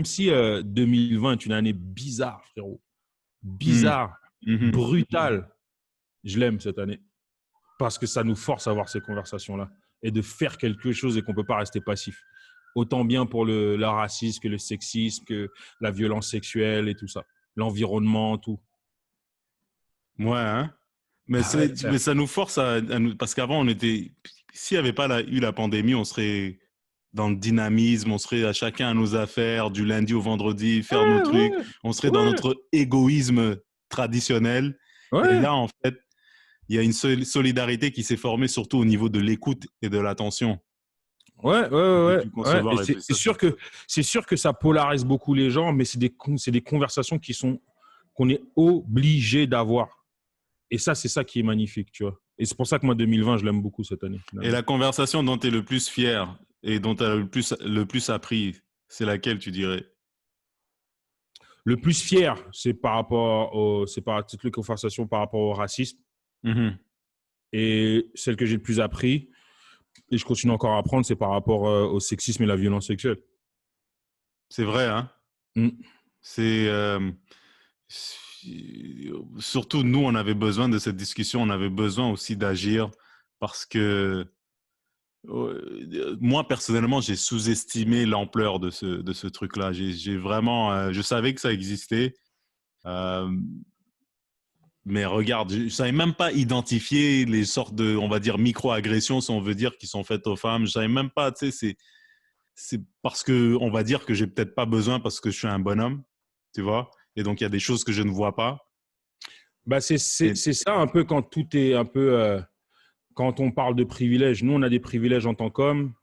si 2020 est une année bizarre, frérot, bizarre, Mhm. brutale, je l'aime cette année. Parce que ça nous force à avoir ces conversations-là et de faire quelque chose et qu'on ne peut pas rester passif. Autant bien pour le racisme que le sexisme, que la violence sexuelle et tout ça. L'environnement, tout. Ouais, hein? Ah ouais, Mais frère. ça nous force à nous, parce qu'avant, on était, s'il n'y avait pas eu la pandémie, on serait dans le dynamisme, on serait à chacun à nos affaires, du lundi au vendredi, faire nos Ouais, trucs, ouais, on serait dans ouais, notre égoïsme traditionnel. Et ouais. là, en fait, il y a une solidarité qui s'est formée surtout au niveau de l'écoute et de l'attention. Ouais, ouais, J'ai ouais, pu ouais. Et concevoir et tout ça. c'est sûr que ça polarise beaucoup les gens, mais c'est des conversations qu'on est obligé d'avoir. Et ça, c'est ça qui est magnifique, tu vois. Et c'est pour ça que moi, 2020, je l'aime beaucoup cette année, Et finalement. la conversation dont tu es le plus fier et dont tu as le plus appris, c'est laquelle, tu dirais? Le plus fier, c'est par toutes les conversations par rapport au racisme. Mhm. Et celle que j'ai le plus appris, et je continue encore à apprendre, c'est par rapport au sexisme et la violence sexuelle. C'est vrai, hein? Mm. C'est surtout nous, on avait besoin de cette discussion, on avait besoin aussi d'agir parce que moi personnellement, j'ai sous-estimé l'ampleur de ce truc-là. J'ai vraiment, je savais que ça existait, euh, mais regarde, je savais même pas identifier les sortes de, on va dire, micro-agressions, si on veut dire, qui sont faites aux femmes. Je savais même pas, tu sais, c'est parce que on va dire que j'ai peut-être pas besoin parce que je suis un bonhomme, tu vois. Et donc il y a des choses que je ne vois pas. Bah, Et c'est ça un peu quand tout est un peu. Quand on parle de privilèges, nous, on a des privilèges en tant qu'hommes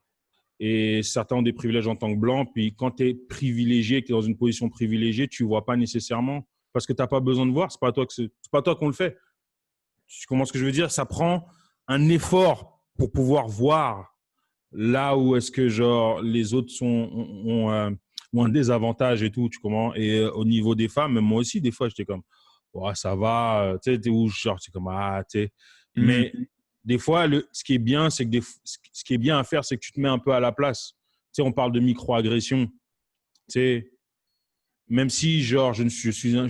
et certains ont des privilèges en tant que blancs. Puis quand tu es privilégié, que tu es dans une position privilégiée, tu ne vois pas nécessairement parce que tu n'as pas besoin de voir. Ce n'est pas toi qu'on le fait. Tu comprends ce que je veux dire? Ça prend un effort pour pouvoir voir là où est-ce que genre les autres ont un désavantage et tout, tu comprends? Et au niveau des femmes, même moi aussi, des fois, j'étais comme, ouais, ça va, tu sais, t'es où, genre, c'est comme, ah, tu sais. Mhm. Mais des fois, ce qui est bien, c'est que ce qui est bien à faire, c'est que tu te mets un peu à la place. Tu sais, on parle de micro-agression. Tu sais, même si, genre, je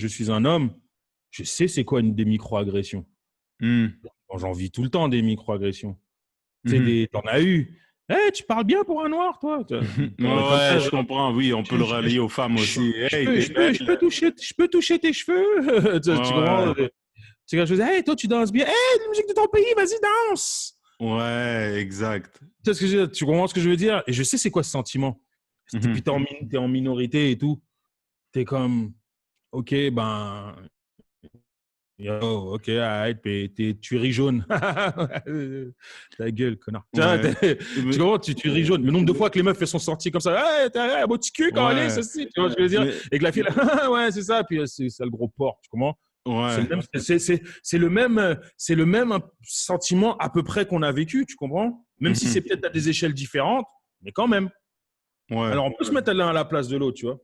suis un homme, je sais c'est quoi des micro-agressions. Mhm. Bon, j'en vis tout le temps des micro-agressions. Tu Mhm. sais, t'en as eu. Hey, tu parles bien pour un noir, toi. Comme Ouais, ça, je genre, comprends. Oui, on peut le relier aux femmes aussi. Hey, t'es belle. je peux toucher tes cheveux. Ouais, Tu comprends? ouais. C'est quelque chose. Hey, toi, tu danses bien. Hey, la musique de ton pays, vas-y, danse. Ouais, exact. Tu sais ce que je veux dire? Tu comprends ce que je veux dire? Et je sais c'est quoi ce sentiment. Et puis, Mhm. t'es en minorité et tout. T'es comme, OK, ben, yo, OK, arrête, tu ris jaune. Ta gueule, connard. Ouais. Tu Mais, comprends? Tu ris jaune. Le nombre de fois que les meufs elles sont sorties comme ça, hey, t'as un beau petit cul quand elle est, ouais. ceci. Tu vois ce que je veux dire? Mais, Et que la fille, là, ouais, c'est ça. Puis c'est le gros porc. Tu comprends? ouais. C'est le même sentiment à peu près qu'on a vécu. Tu comprends? Même si c'est Mhm. peut-être à des échelles différentes, mais quand même. Ouais. Alors on peut se mettre l'un à la place de l'autre, tu vois?